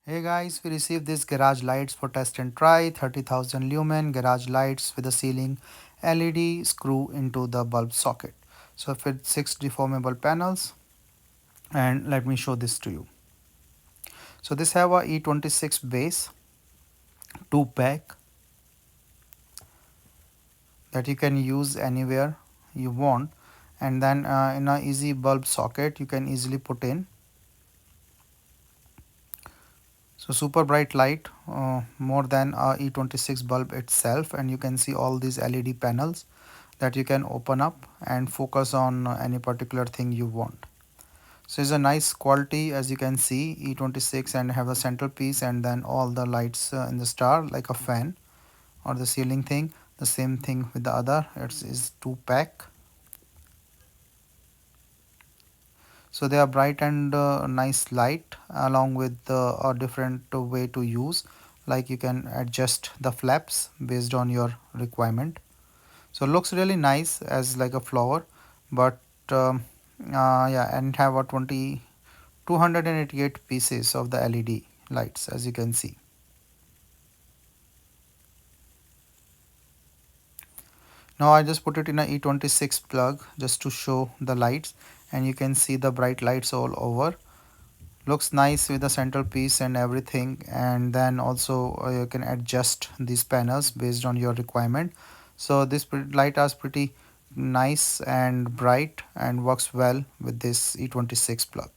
Hey guys, we received these garage lights for test and try. 30,000 lumen garage lights with a ceiling LED screw into the bulb socket. So fit 6 deformable panels, and let me show this to you. So this have a E26 base, 2 pack that you can use anywhere you want, and then in a easy bulb socket you can easily put in. So super bright light, more than a E26 bulb itself, and you can see all these LED panels that you can open up and focus on any particular thing you want. So it's a nice quality, as you can see, E26, and have a central piece and then all the lights in the star like a fan or the ceiling thing. The same thing with the other, it is 2 pack. So they are bright and nice light, along with a different way to use, like you can adjust the flaps based on your requirement. So looks really nice as like a flower, but yeah, and have a 288 pieces of the LED lights, as you can see. Now I just put it in a E26 plug just to show the lights, and you can see the bright lights all over. Looks nice with the central piece and everything, and then also you can adjust these panels based on your requirement. So this light is pretty nice and bright and works well with this E26 plug.